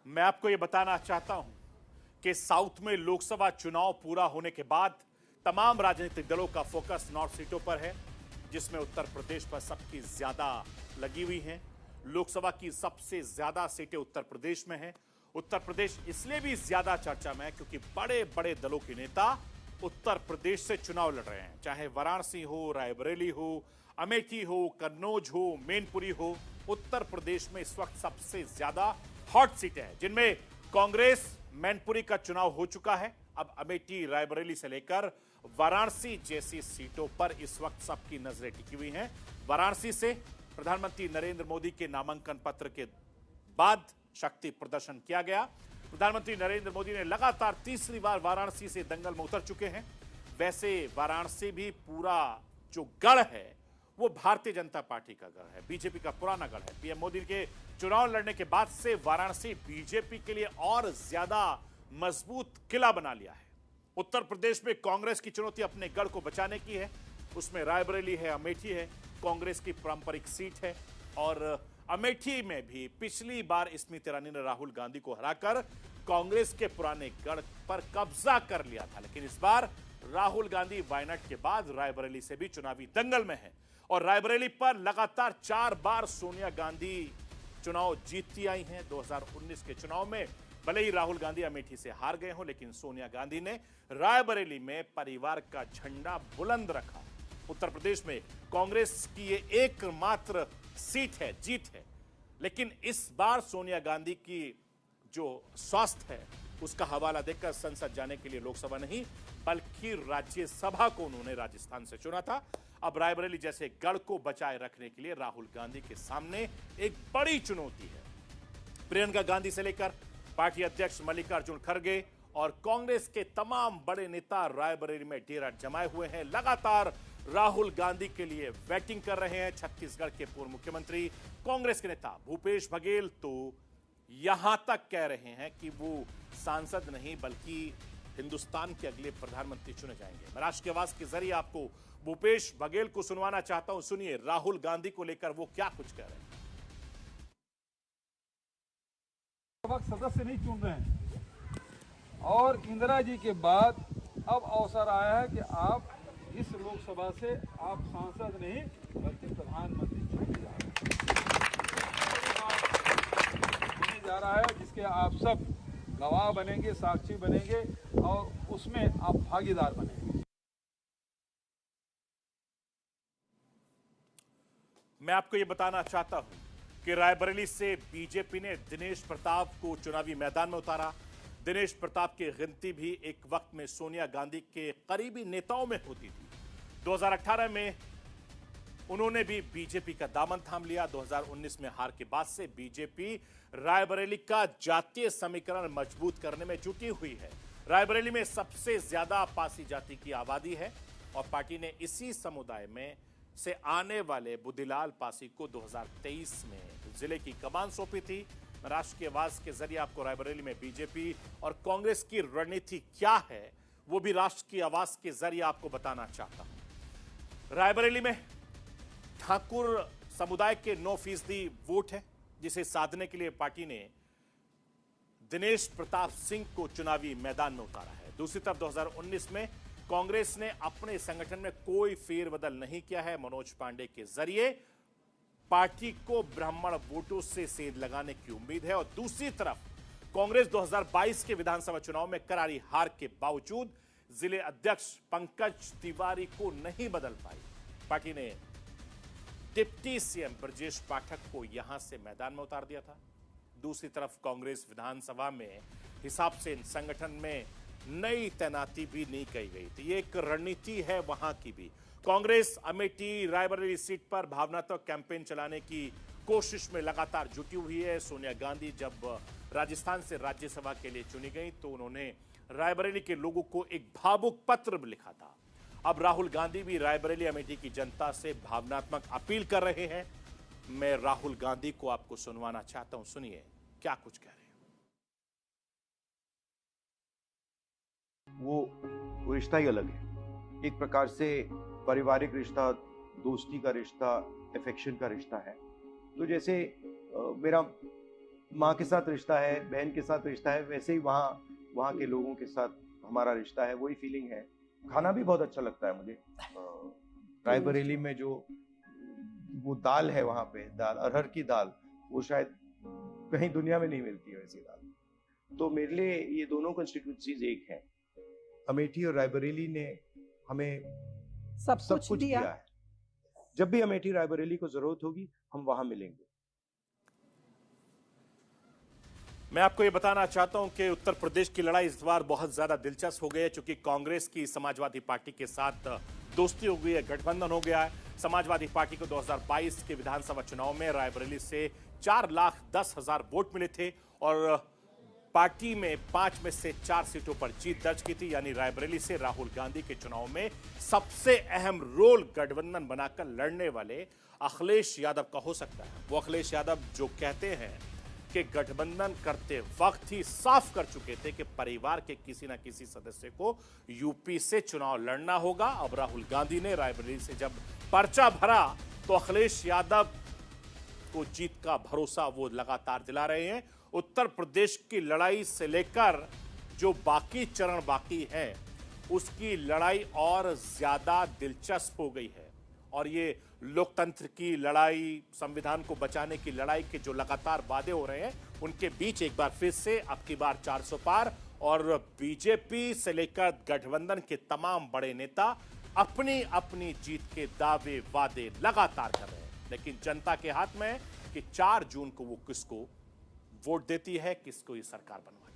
मैं आपको यह बताना चाहता हूं कि साउथ में लोकसभा चुनाव पूरा होने के बाद तमाम राजनीतिक दलों का फोकस नॉर्थ सीटों पर है, जिसमें उत्तर प्रदेश पर सबकी ज्यादा लगी हुई हैं। लोकसभा की सबसे ज्यादा सीटें उत्तर प्रदेश में हैं। उत्तर प्रदेश इसलिए भी ज्यादा चर्चा में है क्योंकि बड़े बड़े दलों के नेता उत्तर प्रदेश से चुनाव लड़ रहे हैं, चाहे वाराणसी हो, रायबरेली हो, अमेठी हो, कन्नौज हो, मैनपुरी हो। उत्तर प्रदेश में इस वक्त सबसे ज्यादा हॉट सीटें हैं, जिनमें कांग्रेस मैनपुरी का चुनाव हो चुका है। अब अमेठी, रायबरेली से लेकर वाराणसी जैसी सीटों पर इस वक्त सबकी नजरें टिकी हुई हैं। वाराणसी से प्रधानमंत्री नरेंद्र मोदी के नामांकन पत्र के बाद शक्ति प्रदर्शन किया गया। प्रधानमंत्री नरेंद्र मोदी ने लगातार तीसरी बार वाराणसी से दंगल में उतर चुके हैं। वैसे वाराणसी भी पूरा जो गढ़ है वो भारतीय जनता पार्टी का गढ़ है, बीजेपी का पुराना गढ़ है। पीएम मोदी के चुनाव लड़ने के बाद से वाराणसी बीजेपी के लिए और ज्यादा मजबूत किला बना लिया है। उत्तर प्रदेश में कांग्रेस की चुनौती अपने गढ़ को बचाने की है। उसमें रायबरेली है, अमेठी है, कांग्रेस की पारंपरिक सीट है। और अमेठी में भी पिछली बार स्मृति ईरानी ने राहुल गांधी को हराकर कांग्रेस के पुराने गढ़ पर कब्जा कर लिया था, लेकिन इस बार राहुल गांधी वायनाड के बाद रायबरेली से भी चुनावी दंगल में है। और रायबरेली पर लगातार 4 बार सोनिया गांधी चुनाव जीतती आई हैं। 2019 के चुनाव में भले ही राहुल गांधी अमेठी से हार गए हों, लेकिन सोनिया गांधी ने रायबरेली में परिवार का झंडा बुलंद रखा। उत्तर प्रदेश में कांग्रेस की ये एकमात्र सीट है, जीत है, लेकिन इस बार सोनिया गांधी की जो स्वास्थ्य है उसका हवाला देकर संसद जाने के लिए लोकसभा नहीं बल्कि राज्यसभा को उन्होंने राजस्थान से चुना था। अब रायबरेली जैसे गढ़ को बचाए रखने के लिए राहुल गांधी के सामने एक बड़ी चुनौती है। प्रियंका गांधी से लेकर पार्टी अध्यक्ष मल्लिकार्जुन खड़गे और कांग्रेस के तमाम बड़े नेता रायबरेली में डेरा जमाए हुए हैं, लगातार राहुल गांधी के लिए वेटिंग कर रहे हैं। छत्तीसगढ़ के पूर्व मुख्यमंत्री कांग्रेस के नेता भूपेश बघेल तो यहां तक कह रहे हैं कि वो सांसद नहीं बल्कि हिंदुस्तान के अगले प्रधानमंत्री चुने जाएंगे। मैं राष्ट्र की आवाज के जरिए आपको भूपेश बघेल को सुनवाना चाहता हूं। सुनिए राहुल गांधी को लेकर वो क्या कुछ कह रहे हैं। सदस्य नहीं चुन रहे हैं और इंदिरा जी के बाद अब अवसर आया है कि आप इस लोकसभा से आप सांसद नहीं बल्कि प्रधानमंत्री चुने जा रहा है, जिसके आप सब गवाह बनेंगे, साक्षी बनेंगे और उसमें आप भागीदार बनेंगे। मैं आपको यह बताना चाहता हूं कि रायबरेली से बीजेपी ने दिनेश प्रताप को चुनावी मैदान में उतारा। दिनेश प्रताप की गिनती भी एक वक्त में सोनिया गांधी के करीबी नेताओं में होती थी। 2018 में उन्होंने भी बीजेपी का दामन थाम लिया। 2019 में हार के बाद से बीजेपी रायबरेली का जातीय समीकरण मजबूत करने में जुटी हुई है। रायबरेली में सबसे ज्यादा पासी जाति की आबादी है और पार्टी ने इसी समुदाय में से आने वाले बुद्धिलाल पासी को 2023 में जिले की कमान सौंपी थी। राष्ट्र की आवाज के जरिए आपको रायबरेली में बीजेपी और कांग्रेस की रणनीति क्या है वो भी राष्ट्र की आवाज के जरिए आपको बताना चाहता हूं। रायबरेली में ठाकुर समुदाय के 9% वोट है, जिसे साधने के लिए पार्टी ने दिनेश प्रताप सिंह को चुनावी मैदान में उतारा है। दूसरी तरफ 2019 में कांग्रेस ने अपने संगठन में कोई फेरबदल नहीं किया है। मनोज पांडे के जरिए पार्टी को ब्राह्मण वोटों से सेंध लगाने की उम्मीद है। और दूसरी तरफ कांग्रेस 2022 के विधानसभा चुनाव में करारी हार के बावजूद जिले अध्यक्ष पंकज तिवारी को नहीं बदल पाई। पार्टी ने डिप्टी सीएम ब्रजेश पाठक को यहां से मैदान में उतार दिया था। दूसरी तरफ कांग्रेस विधानसभा में हिसाब से संगठन में नई तैनाती भी नहीं की गई थी। ये एक रणनीति है वहां की भी। कांग्रेस अमेठी रायबरेली सीट पर भावनात्मक कैंपेन चलाने की कोशिश में लगातार जुटी हुई है। सोनिया गांधी जब राजस्थान से राज्यसभा के लिए चुनी गई तो उन्होंने रायबरेली के लोगों को एक भावुक पत्र भी लिखा था। अब राहुल गांधी भी रायबरेली अमेठी की जनता से भावनात्मक अपील कर रहे हैं। मैं राहुल गांधी को आपको सुनवाना चाहता हूं, सुनिए क्या कुछ कह रहे हैं। वो रिश्ता ही अलग है। एक प्रकार से पारिवारिक रिश्ता, दोस्ती का रिश्ता, अफेक्शन का रिश्ता है। तो जैसे मेरा माँ के साथ रिश्ता है, बहन के साथ रिश्ता है, वैसे ही वहाँ के लोगों के साथ हमारा रिश्ता है, वही फीलिंग है। खाना भी बहुत अच्छा लगता है मुझे। रायबरेली में जो वो दाल है, वहाँ पे दाल, अरहर की दाल, वो शायद कहीं दुनिया में नहीं मिलती है वैसी दाल। तो मेरे लिए ये दोनों कॉन्स्टिट्यूंसीज एक हैं। अमेठी और रायबरेली ने हमें सब कुछ दिया है। जब भी अमेठी रायबरेली को जरूरत होगी, हम वहां मिलेंगे। मैं आपको ये बताना चाहता हूं कि उत्तर प्रदेश की लड़ाई इस बार बहुत ज्यादा दिलचस्प हो गई है, क्योंकि कांग्रेस की समाजवादी पार्टी के साथ दोस्ती हो गई है, गठबंधन हो गया है। समाजवादी पार्टी को 2022 के विधानसभा चुनाव में रायबरेली से 4,10,000 वोट मिले थे और पार्टी में 5 में से 4 सीटों पर जीत दर्ज की थी। यानी रायबरेली से राहुल गांधी के चुनाव में सबसे अहम रोल गठबंधन बनाकर लड़ने वाले अखिलेश यादव का हो सकता है। वो अखिलेश यादव जो कहते हैं कि गठबंधन करते वक्त ही साफ कर चुके थे कि परिवार के किसी ना किसी सदस्य को यूपी से चुनाव लड़ना होगा। अब राहुल गांधी ने रायबरेली से जब पर्चा भरा तो अखिलेश यादव को जीत का भरोसा वो लगातार दिला रहे हैं। उत्तर प्रदेश की लड़ाई से लेकर जो बाकी चरण बाकी है, उसकी लड़ाई और ज्यादा दिलचस्प हो गई है। और ये लोकतंत्र की लड़ाई, संविधान को बचाने की लड़ाई के जो लगातार वादे हो रहे हैं, उनके बीच एक बार फिर से अब की बार 400 पार। और बीजेपी से लेकर गठबंधन के तमाम बड़े नेता अपनी अपनी जीत के दावे वादे लगातार कर रहे हैं। लेकिन जनता के हाथ में है कि 4 जून को वो किसको वोट देती है, किसको ये सरकार बनवाती है।